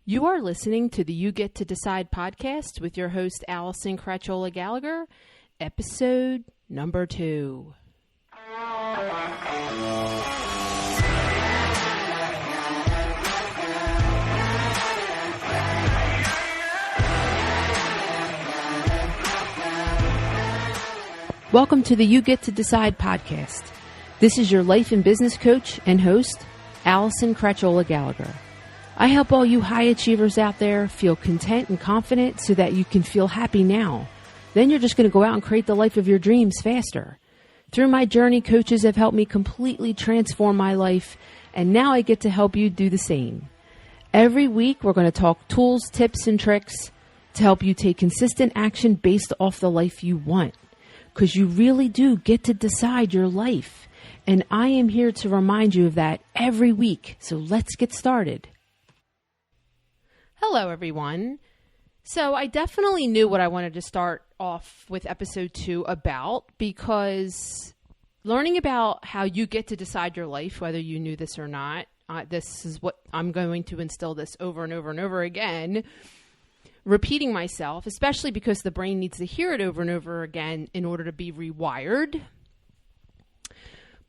You are listening to the You Get to Decide podcast with your host, Allison Cratchola Gallagher, episode number 2. Welcome to the You Get to Decide podcast. This is your life and business coach and host, Allison Cratchola Gallagher. I help all you high achievers out there feel content and confident so that you can feel happy now. Then you're just going to go out and create the life of your dreams faster. Through my journey, coaches have helped me completely transform my life, and now I get to help you do the same. Every week, we're going to talk tools, tips, and tricks to help you take consistent action based off the life you want. Because you really do get to decide your life. And I am here to remind you of that every week. So let's get started. Hello, everyone. So I definitely knew what I wanted to start off with episode 2 about, because learning about how you get to decide your life, whether you knew this or not, this is what I'm going to instill this over and over and over again, repeating myself, especially because the brain needs to hear it over and over again in order to be rewired.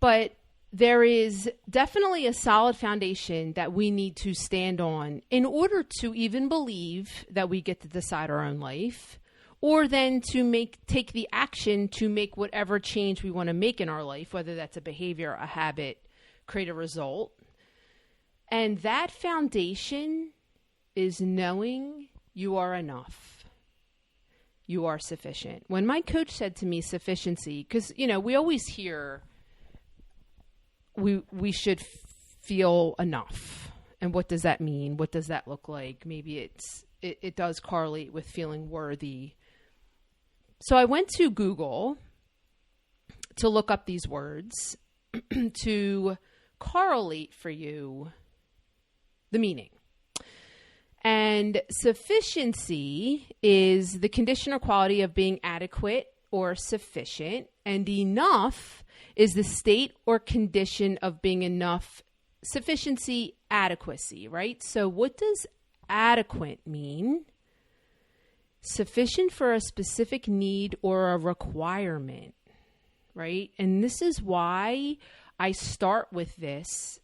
But there is definitely a solid foundation that we need to stand on in order to even believe that we get to decide our own life, or then to take the action to make whatever change we want to make in our life, whether that's a behavior, a habit, create a result. And that foundation is knowing you are enough. You are sufficient. When my coach said to me sufficiency, because, we always hear we should feel enough. And what does that mean? What does that look like? Maybe it does correlate with feeling worthy. So I went to Google to look up these words to correlate for you the meaning. And sufficiency is the condition or quality of being adequate or sufficient, and enough is the state or condition of being enough. Sufficiency, adequacy, right? So what does adequate mean? Sufficient for a specific need or a requirement, right? And this is why I start with this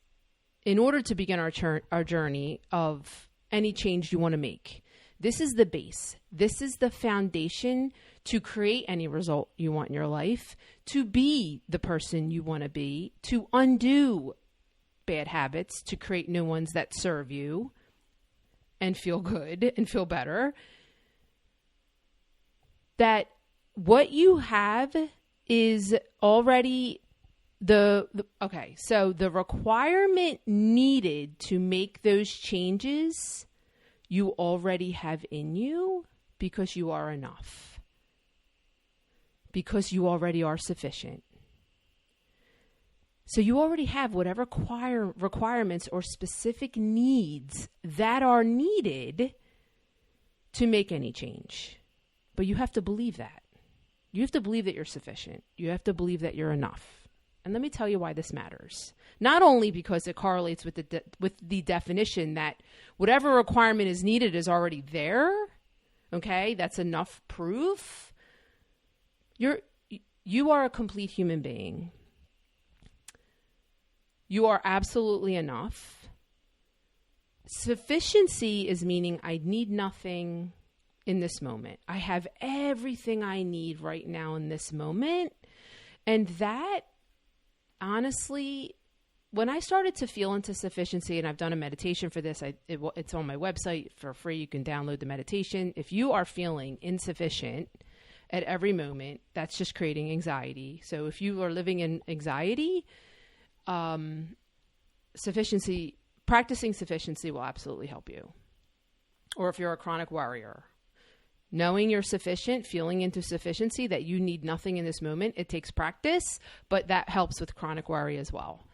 in order to begin our journey of any change you want to make. This is the base. This is the foundation to create any result you want in your life, to be the person you want to be, to undo bad habits, to create new ones that serve you and feel good and feel better. That what you have is already okay. So the requirement needed to make those changes, you already have in you, because you are enough. Because you already are sufficient. So you already have whatever requirements or specific needs that are needed to make any change. But you have to believe that. You have to believe that you're sufficient. You have to believe that you're enough. And let me tell you why this matters. Not only because it correlates with the definition that whatever requirement is needed is already there. Okay, that's enough proof. You are a complete human being. You are absolutely enough. Sufficiency is meaning I need nothing in this moment. I have everything I need right now in this moment. And that, honestly, when I started to feel into sufficiency, and I've done a meditation for this, it's on my website for free. You can download the meditation. If you are feeling insufficient at every moment, that's just creating anxiety. So if you are living in anxiety, practicing sufficiency will absolutely help you. Or if you're a chronic worrier, knowing you're sufficient, feeling into sufficiency, that you need nothing in this moment, it takes practice, but that helps with chronic worry as well.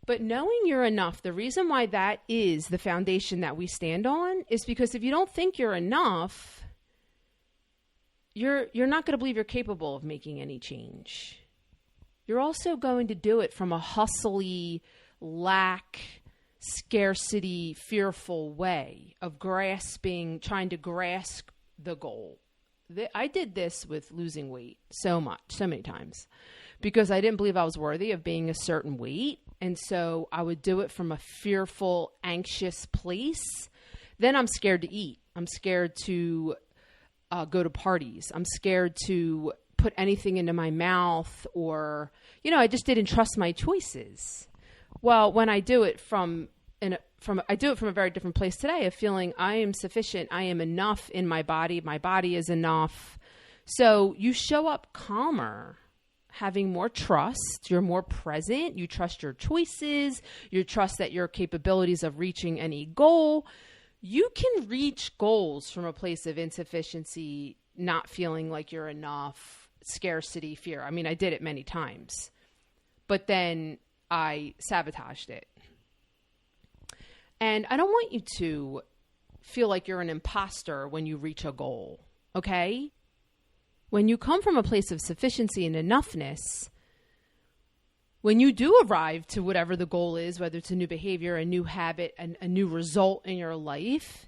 But knowing you're enough, the reason why that is the foundation that we stand on is because if you don't think you're enough, you're not going to believe you're capable of making any change. You're also going to do it from a hustly, lack scarcity, fearful way of trying to grasp the goal. I did this with losing weight so many times, because I didn't believe I was worthy of being a certain weight. And so I would do it from a fearful, anxious place. Then I'm scared to eat. I'm scared to go to parties. I'm scared to put anything into my mouth, or, I just didn't trust my choices. Well, when I do it from a very different place today, of feeling I am sufficient, I am enough in my body is enough. So you show up calmer, having more trust, you're more present, you trust your choices, you trust that your capabilities of reaching any goal. You can reach goals from a place of insufficiency, not feeling like you're enough, scarcity, fear. I mean, I did it many times, but then I sabotaged it. And I don't want you to feel like you're an imposter when you reach a goal, okay? When you come from a place of sufficiency and enoughness, when you do arrive to whatever the goal is, whether it's a new behavior, a new habit, a new result in your life,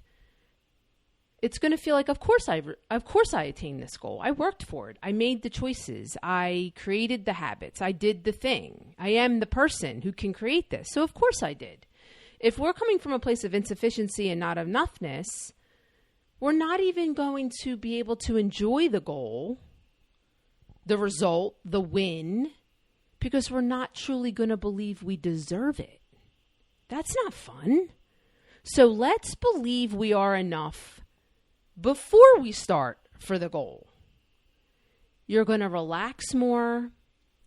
it's going to feel like, of course I attained this goal. I worked for it. I made the choices. I created the habits. I did the thing. I am the person who can create this. So of course I did. If we're coming from a place of insufficiency and not enoughness, we're not even going to be able to enjoy the goal, the result, the win, because we're not truly going to believe we deserve it. That's not fun. So let's believe we are enough before we start for the goal. You're going to relax more.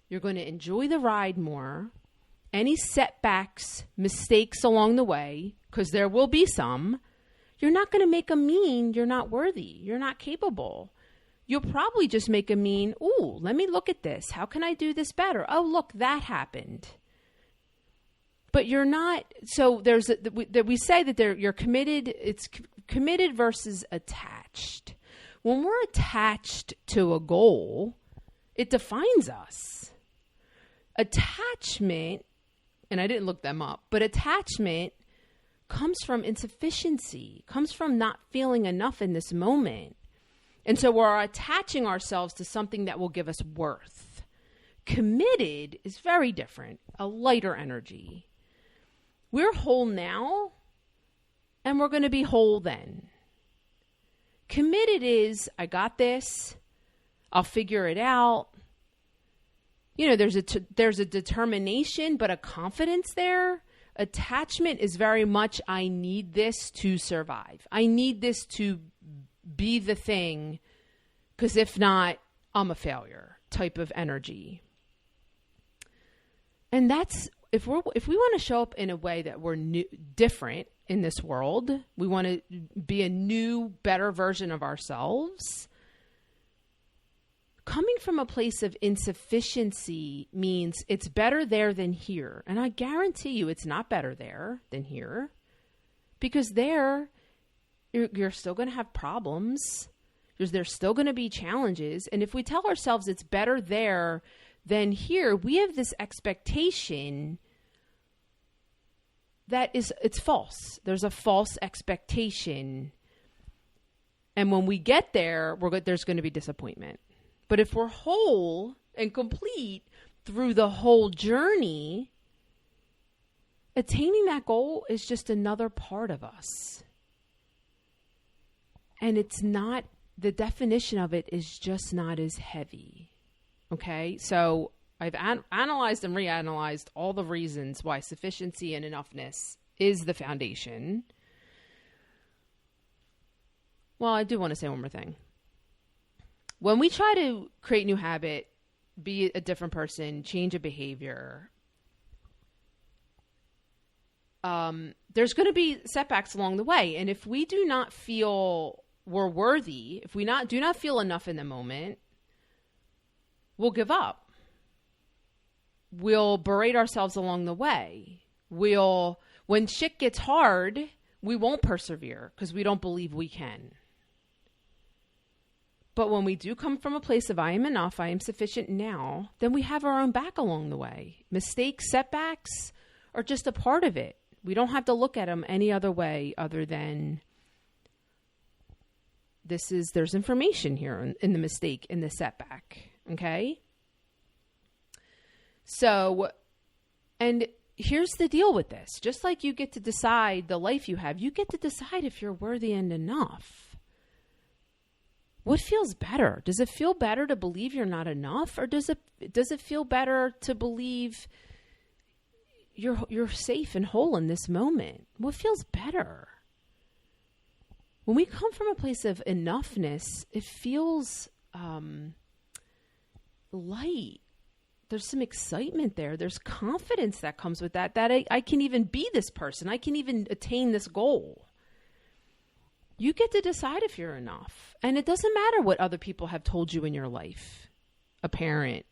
You're going to enjoy the ride more. Any setbacks, mistakes along the way, because there will be some, you're not going to make them mean you're not worthy. You're not capable. You'll probably just make them mean, ooh, let me look at this. How can I do this better? Oh, look, that happened. But you're not. So we say that you're committed. It's committed versus attached. When we're attached to a goal, it defines us. Attachment, and I didn't look them up, but attachment comes from insufficiency, comes from not feeling enough in this moment. And so we're attaching ourselves to something that will give us worth. Committed is very different, a lighter energy. We're whole now, and we're going to be whole then. Committed is, I got this, I'll figure it out. There's a determination, but a confidence there. Attachment is very much, I need this to survive. I need this to be the thing, because if not, I'm a failure type of energy. And that's, if we want to show up in a way that we're different in this world, we want to be a new, better version of ourselves. Coming from a place of insufficiency means it's better there than here. And I guarantee you it's not better there than here, because there you're still going to have problems. There's still going to be challenges. And if we tell ourselves it's better there than here, we have this expectation that it's false. There's a false expectation. And when we get there, there's going to be disappointment. But if we're whole and complete through the whole journey, attaining that goal is just another part of us. And it's not, the definition of it is just not as heavy. Okay? So I've analyzed and reanalyzed all the reasons why sufficiency and enoughness is the foundation. Well, I do want to say one more thing. When we try to create new habit, be a different person, change a behavior, there's going to be setbacks along the way. And if we do not feel we're worthy, if we do not feel enough in the moment, we'll give up. We'll berate ourselves along the way. When shit gets hard, we won't persevere because we don't believe we can. But when we do come from a place of I am enough, I am sufficient now, then we have our own back along the way. Mistakes, setbacks are just a part of it. We don't have to look at them any other way other than there's information here in the mistake, in the setback. Okay? So, and here's the deal with this. Just like you get to decide the life you have, you get to decide if you're worthy and enough. What feels better? Does it feel better to believe you're not enough? Or does it feel better to believe you're safe and whole in this moment? What feels better? When we come from a place of enoughness, it feels light. There's some excitement there. There's confidence that comes with that I can even be this person. I can even attain this goal. You get to decide if you're enough. And it doesn't matter what other people have told you in your life. A parent,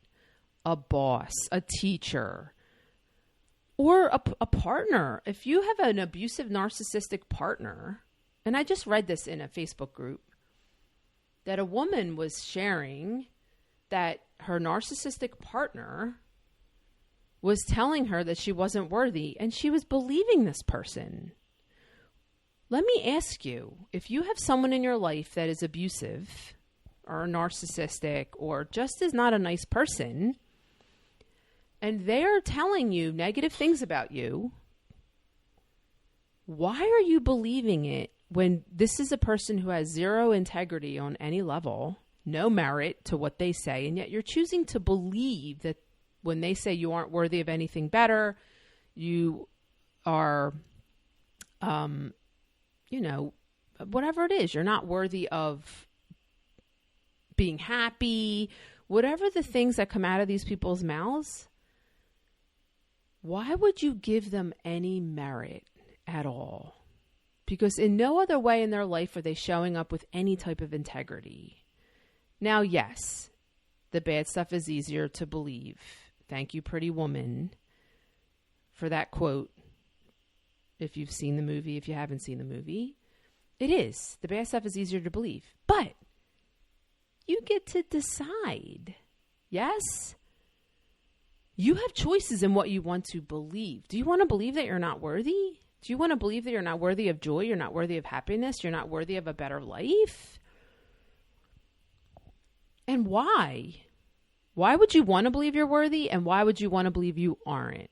a boss, a teacher, or a partner. If you have an abusive, narcissistic partner, and I just read this in a Facebook group, that a woman was sharing that her narcissistic partner was telling her that she wasn't worthy, and she was believing this person. Let me ask you, if you have someone in your life that is abusive or narcissistic or just is not a nice person, and they're telling you negative things about you, why are you believing it when this is a person who has zero integrity on any level, no merit to what they say, and yet you're choosing to believe that when they say you aren't worthy of anything better, you are, whatever it is, you're not worthy of being happy, whatever the things that come out of these people's mouths, why would you give them any merit at all? Because in no other way in their life are they showing up with any type of integrity. Now, yes, the bad stuff is easier to believe. Thank you, Pretty Woman, for that quote. If you've seen the movie, if you haven't seen the movie, it is. The bad stuff is easier to believe. But you get to decide. Yes? You have choices in what you want to believe. Do you want to believe that you're not worthy? Do you want to believe that you're not worthy of joy? You're not worthy of happiness? You're not worthy of a better life? And why? Why would you want to believe you're worthy? And why would you want to believe you aren't?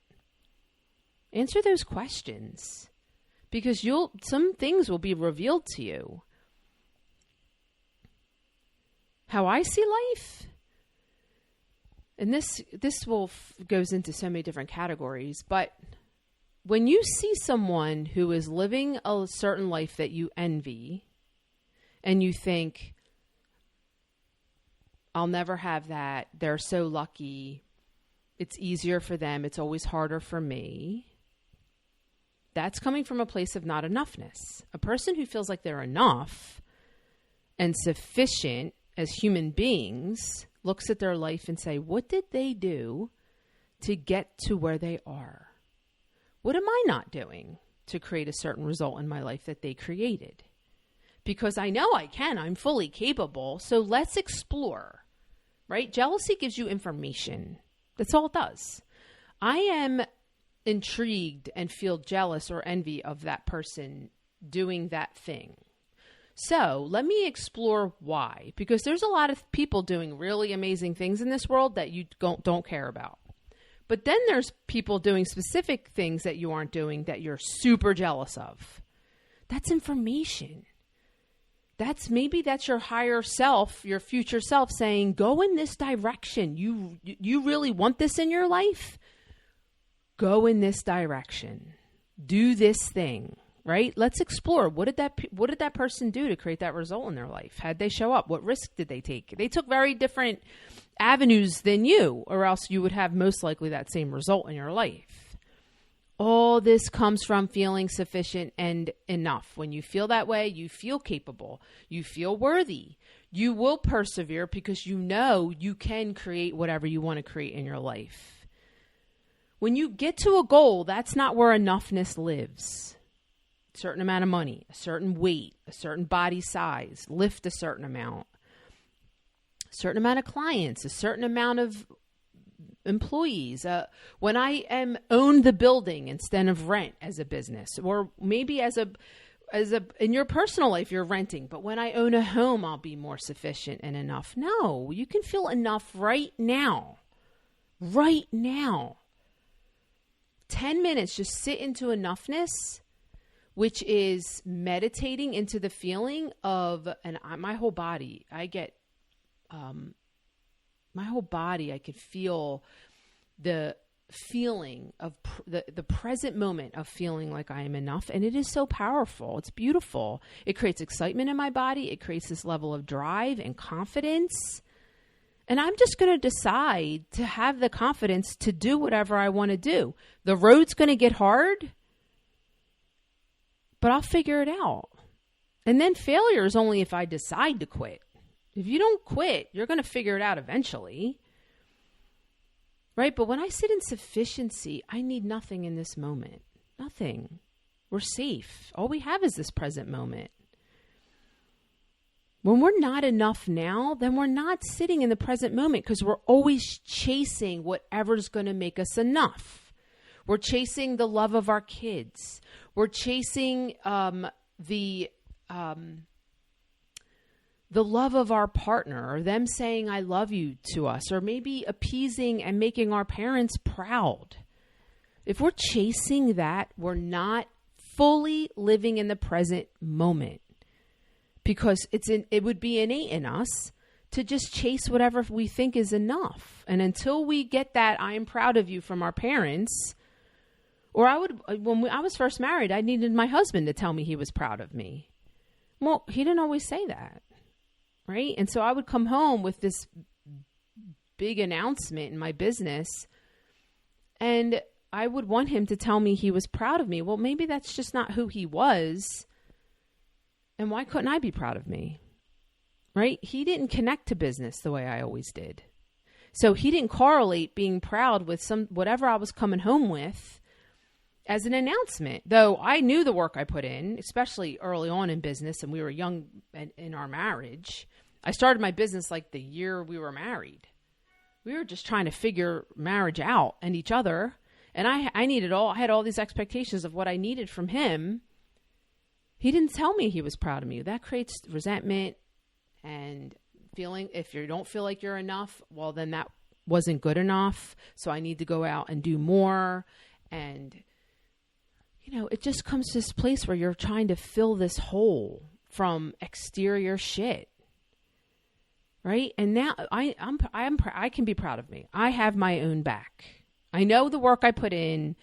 Answer those questions, because some things will be revealed to you. How I see life, and this goes into so many different categories, but when you see someone who is living a certain life that you envy, and you think, I'll never have that, they're so lucky, it's easier for them, it's always harder for me, that's coming from a place of not enoughness. A person who feels like they're enough and sufficient as human beings looks at their life and say, what did they do to get to where they are? What am I not doing to create a certain result in my life that they created? Because I know I can, I'm fully capable, so let's explore, right? Jealousy gives you information. That's all it does. I am intrigued and feel jealous or envy of that person doing that thing. So let me explore why, because there's a lot of people doing really amazing things in this world that you don't care about. But then there's people doing specific things that you aren't doing that you're super jealous of. That's information. Maybe that's your higher self, your future self saying, go in this direction. You really want this in your life? Go in this direction. Do this thing, right? Let's explore. What did that person do to create that result in their life? How'd they show up? What risk did they take? They took very different avenues than you, or else you would have most likely that same result in your life. All this comes from feeling sufficient and enough. When you feel that way, you feel capable. You feel worthy. You will persevere because you know you can create whatever you want to create in your life. When you get to a goal, that's not where enoughness lives. A certain amount of money, a certain weight, a certain body size, lift a certain amount of clients, a certain amount of employees, when I own the building instead of rent as a business, or maybe as a in your personal life, you're renting, but when I own a home, I'll be more sufficient and enough. No, you can feel enough right now. Right now. 10 minutes, just sit into enoughness, which is meditating into the feeling of, my whole body, I could feel the feeling of the present moment of feeling like I am enough. And it is so powerful. It's beautiful. It creates excitement in my body. It creates this level of drive and confidence. And I'm just going to decide to have the confidence to do whatever I want to do. The road's going to get hard, but I'll figure it out. And then failure is only if I decide to quit. If you don't quit, you're going to figure it out eventually. Right? But when I sit in sufficiency, I need nothing in this moment. Nothing. We're safe. All we have is this present moment. When we're not enough now, then we're not sitting in the present moment because we're always chasing whatever's going to make us enough. We're chasing the love of our kids. We're chasing the love of our partner, or them saying, I love you to us, or maybe appeasing and making our parents proud. If we're chasing that, we're not fully living in the present moment, because it would be innate in us to just chase whatever we think is enough. And until we get that, I am proud of you from our parents, or when I was first married, I needed my husband to tell me he was proud of me. Well, he didn't always say that. Right? And so I would come home with this big announcement in my business, and I would want him to tell me he was proud of me. Well, maybe that's just not who he was. And why couldn't I be proud of me? Right? He didn't connect to business the way I always did. So he didn't correlate being proud with whatever I was coming home with as an announcement. Though I knew the work I put in, especially early on in business, and we were young in our marriage. I started my business like the year we were married. We were just trying to figure marriage out and each other. And I had all these expectations of what I needed from him. He didn't tell me he was proud of me. That creates resentment and feeling, if you don't feel like you're enough, well, then that wasn't good enough. So I need to go out and do more. And, it just comes to this place where you're trying to fill this hole from exterior shit. Right? And now I can be proud of me. I have my own back. I know the work I put in.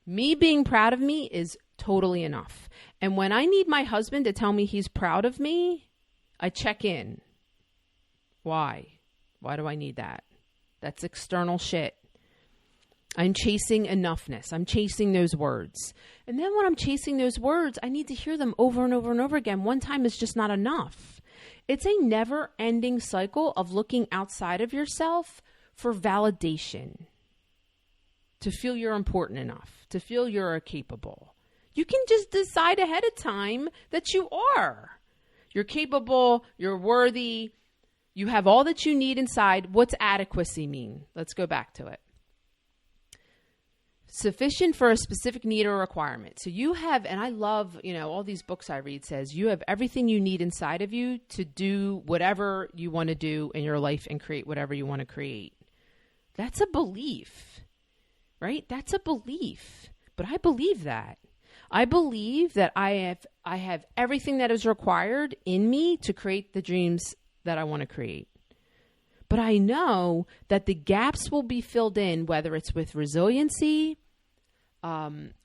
Me being proud of me is totally enough. And when I need my husband to tell me he's proud of me, I check in. Why? Why do I need that? That's external shit. I'm chasing enoughness. I'm chasing those words. And then when I'm chasing those words, I need to hear them over and over and over again. One time is just not enough. It's a never-ending cycle of looking outside of yourself for validation, to feel you're important enough, to feel you're capable. You can just decide ahead of time that you are. You're capable, you're worthy, you have all that you need inside. What's adequacy mean? Let's go back to it. Sufficient for a specific need or requirement. So you have, and I love, all these books I read says you have everything you need inside of you to do whatever you want to do in your life and create whatever you want to create. That's a belief, right? That's a belief. But I believe that. I believe that I have everything that is required in me to create the dreams that I want to create. But I know that the gaps will be filled in, whether it's with resiliency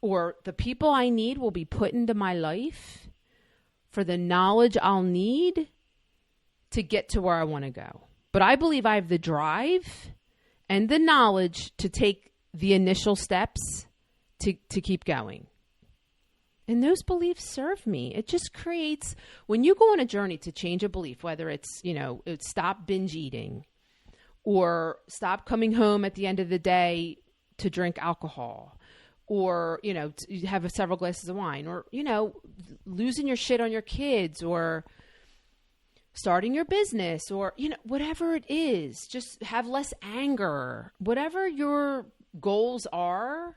or the people I need will be put into my life for the knowledge I'll need to get to where I want to go. But I believe I have the drive and the knowledge to take the initial steps to keep going. And those beliefs serve me. It just creates, when you go on a journey to change a belief, whether it's, stop binge eating, or stop coming home at the end of the day to drink alcohol, or, you have several glasses of wine, or, losing your shit on your kids, or starting your business, or, whatever it is, just have less anger, whatever your goals are.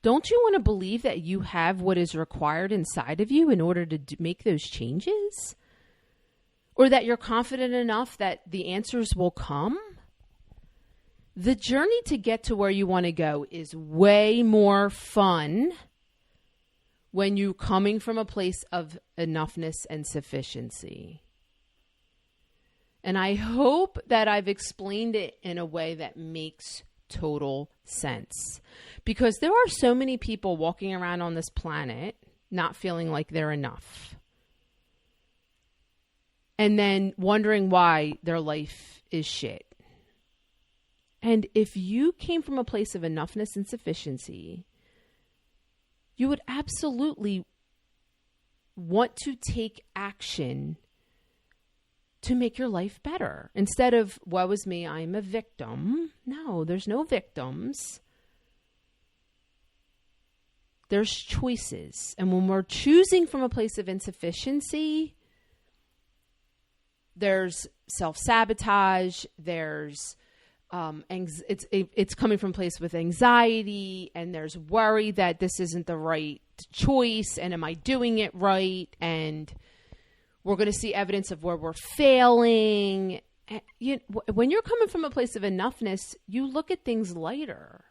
Don't you want to believe that you have what is required inside of you in order to make those changes? Or that you're confident enough that the answers will come? The journey to get to where you want to go is way more fun when you're coming from a place of enoughness and sufficiency. And I hope that I've explained it in a way that makes total sense. Because there are so many people walking around on this planet not feeling like they're enough. And then wondering why their life is shit. And if you came from a place of enoughness and sufficiency, you would absolutely want to take action to make your life better. Instead of, woe is me, I'm a victim. No, there's no victims. There's choices. And when we're choosing from a place of insufficiency, there's self-sabotage, there's it's coming from a place with anxiety, and there's worry that this isn't the right choice, and am I doing it right? And we're going to see evidence of where we're failing. When you're coming from a place of enoughness, you look at things lighter.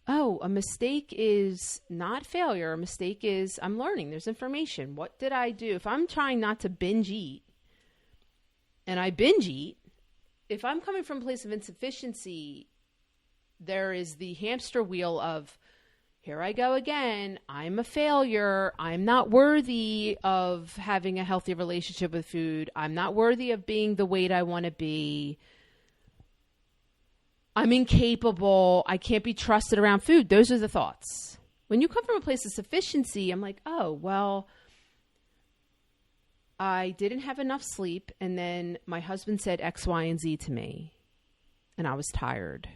Oh, a mistake is not failure. A mistake is I'm learning. There's information. What did I do? If I'm trying not to binge eat and I binge eat, if I'm coming from a place of insufficiency, there is the hamster wheel of, here I go again. I'm a failure. I'm not worthy of having a healthy relationship with food. I'm not worthy of being the weight I want to be. I'm incapable. I can't be trusted around food. Those are the thoughts. When you come from a place of sufficiency, I'm like, oh, well, I didn't have enough sleep. And then my husband said X, Y, and Z to me. And I was tired.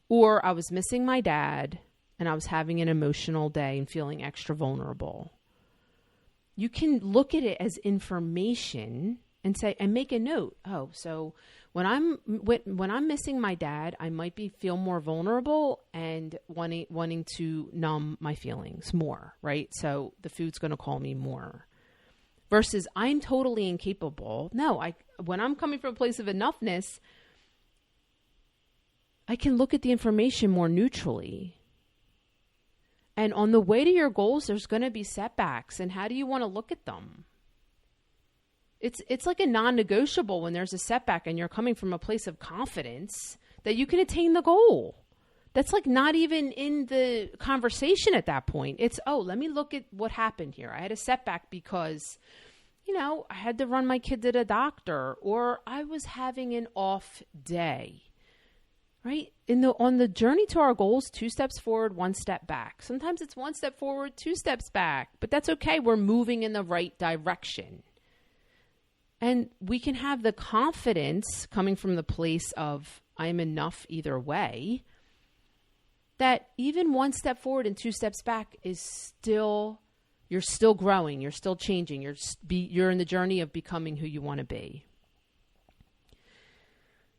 Or I was missing my dad. And I was having an emotional day and feeling extra vulnerable. You can look at it as information and say, and make a note. Oh, so when I'm missing my dad, I might feel more vulnerable and wanting to numb my feelings more, right? So the food's going to call me more. Versus I'm totally incapable. No, when I'm coming from a place of enoughness, I can look at the information more neutrally. And on the way to your goals, there's going to be setbacks. And how do you want to look at them? It's like a non-negotiable when there's a setback and you're coming from a place of confidence that you can attain the goal. That's like not even in the conversation at that point. It's, oh, let me look at what happened here. I had a setback because, I had to run my kid to the doctor, or I was having an off day. Right? On the journey to our goals, 2 steps forward, 1 step back. Sometimes it's 1 step forward, 2 steps back, but that's okay. We're moving in the right direction. And we can have the confidence coming from the place of I'm enough either way, that even 1 step forward and 2 steps back is still, you're still growing, you're still changing, you're in the journey of becoming who you want to be.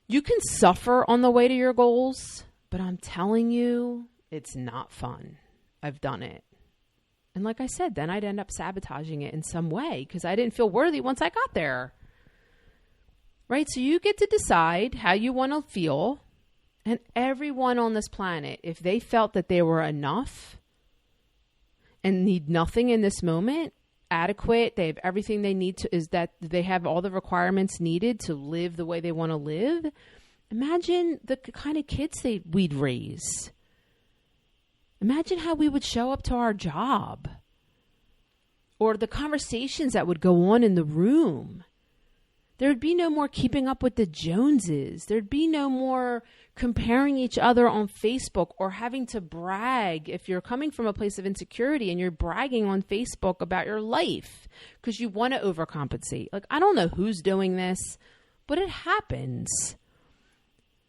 You can suffer on the way to your goals, but I'm telling you, it's not fun. I've done it. And like I said, then I'd end up sabotaging it in some way because I didn't feel worthy once I got there. Right? So you get to decide how you want to feel. And everyone on this planet, if they felt that they were enough and need nothing in this moment, adequate, they have everything they need to, is that they have all the requirements needed to live the way they want to live. Imagine the kind of kids we'd raise. Imagine how we would show up to our job, or the conversations that would go on in the room. There'd be no more keeping up with the Joneses. There'd be no more comparing each other on Facebook or having to brag if you're coming from a place of insecurity and you're bragging on Facebook about your life because you want to overcompensate. Like, I don't know who's doing this, but it happens.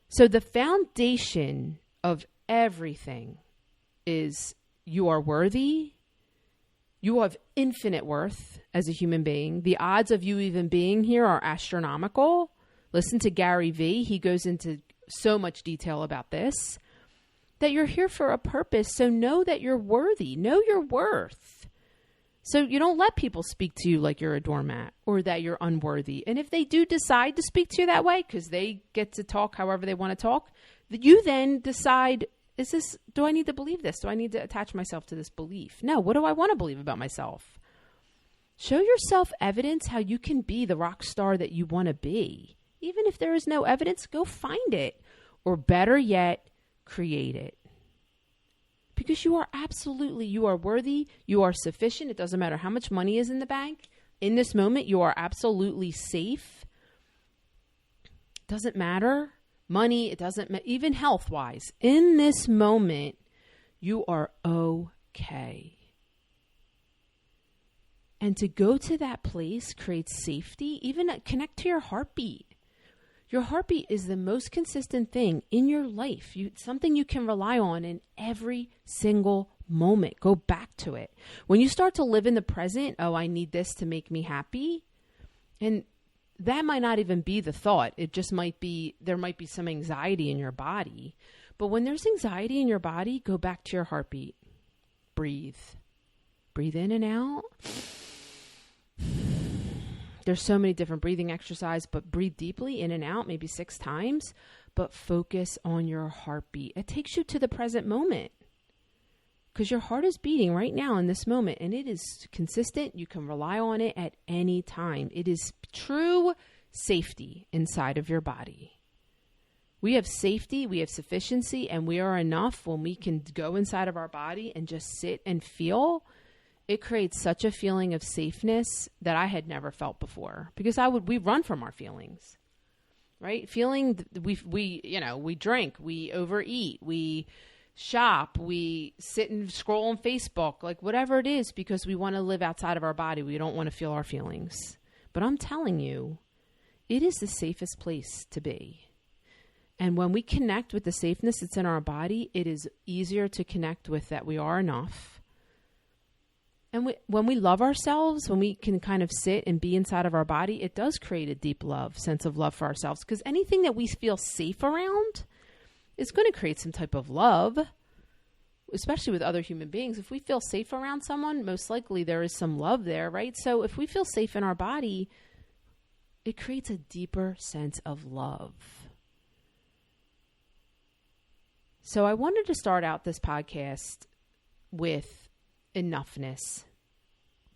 So the foundation of everything is you are worthy, You have infinite worth as a human being. The odds of you even being here are astronomical. Listen to Gary Vee. He goes into so much detail about this. That you're here for a purpose. So know that you're worthy. Know your worth. So you don't let people speak to you like you're a doormat or that you're unworthy. And if they do decide to speak to you that way, because they get to talk however they want to talk, you then decide, do I need to believe this? Do I need to attach myself to this belief? No, what do I want to believe about myself? Show yourself evidence how you can be the rock star that you want to be. Even if there is no evidence, go find it. Or better yet, create it. Because you are worthy, you are sufficient. It doesn't matter how much money is in the bank. In this moment, you are absolutely safe. Doesn't matter. Money, it doesn't even health-wise. In this moment, you are okay. And to go to that place creates safety, even connect to your heartbeat. Your heartbeat is the most consistent thing in your life. Something you can rely on in every single moment. Go back to it. When you start to live in the present, I need this to make me happy. And that might not even be the thought. It just might be, there might be some anxiety in your body. But when there's anxiety in your body, go back to your heartbeat. Breathe. Breathe in and out. There's so many different breathing exercises, but breathe deeply in and out, maybe 6 times, but focus on your heartbeat. It takes you to the present moment because your heart is beating right now in this moment, and it is consistent. You can rely on it at any time. It is true safety inside of your body. We have safety, we have sufficiency, and we are enough when we can go inside of our body and just sit and feel. It creates such a feeling of safeness that I had never felt before because we run from our feelings, right? We drink, we overeat, we shop, we sit and scroll on Facebook, like whatever it is, because we want to live outside of our body. We don't want to feel our feelings. But I'm telling you, it is the safest place to be. And when we connect with the safeness that's in our body, it is easier to connect with that we are enough. And when we love ourselves, when we can kind of sit and be inside of our body, it does create a deep sense of love for ourselves. Because anything that we feel safe around is going to create some type of love, especially with other human beings. If we feel safe around someone, most likely there is some love there, right? So if we feel safe in our body, it creates a deeper sense of love. So I wanted to start out this podcast with enoughness,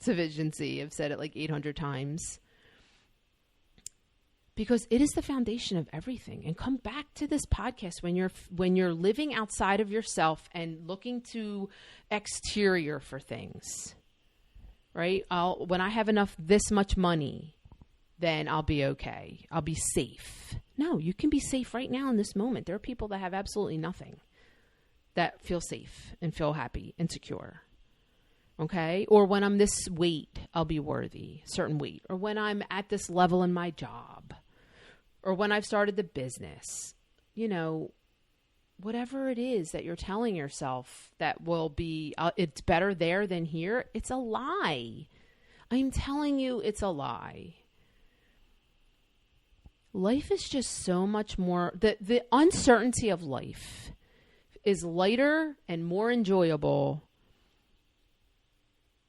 sufficiency. I've said it like 800 times because it is the foundation of everything. And come back to this podcast when you're living outside of yourself and looking to exterior for things, right? When I have this much money, then I'll be okay. I'll be safe. No, you can be safe right now in this moment. There are people that have absolutely nothing that feel safe and feel happy and secure. Okay. Or when I'm this weight, I'll be worthy, certain weight. Or when I'm at this level in my job. Or when I've started the business. Whatever it is that you're telling yourself that will be, it's better there than here. It's a lie. I'm telling you, it's a lie. Life is just so much more, the uncertainty of life is lighter and more enjoyable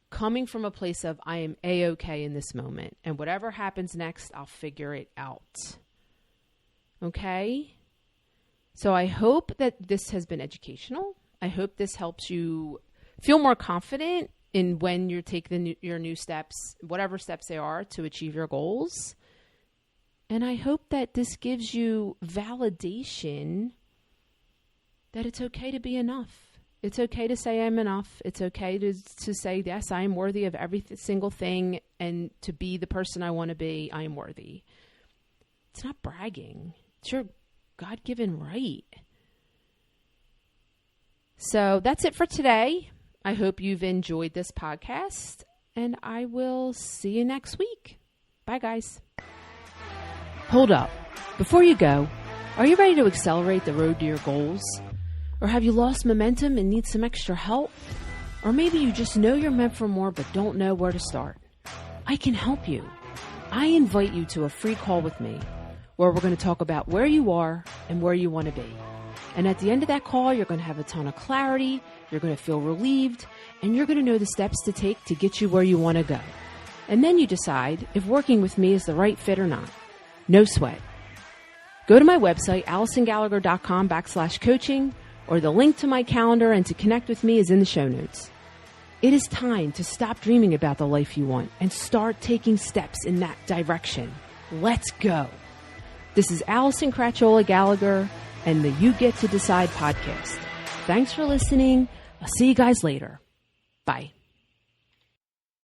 coming from a place of I am A-okay in this moment. And whatever happens next, I'll figure it out. Okay? So I hope that this has been educational. I hope this helps you feel more confident in when you take your new steps, whatever steps they are, to achieve your goals. And I hope that this gives you validation that it's okay to be enough. It's okay to say I'm enough. It's okay to say, yes, I am worthy of every single thing, and to be the person I want to be, I am worthy. It's not bragging. It's your God-given right. So that's it for today. I hope you've enjoyed this podcast, and I will see you next week. Bye, guys. Hold up. Before you go, are you ready to accelerate the road to your goals? Or have you lost momentum and need some extra help? Or maybe you just know you're meant for more but don't know where to start. I can help you. I invite you to a free call with me where we're going to talk about where you are and where you want to be. And at the end of that call, you're going to have a ton of clarity, you're going to feel relieved, and you're going to know the steps to take to get you where you want to go. And then you decide if working with me is the right fit or not. No sweat. Go to my website, AllisonGallagher.com/coaching, or the link to my calendar and to connect with me is in the show notes. It is time to stop dreaming about the life you want and start taking steps in that direction. Let's go. This is Allison Cratchola Gallagher and the You Get to Decide podcast. Thanks for listening. I'll see you guys later. Bye.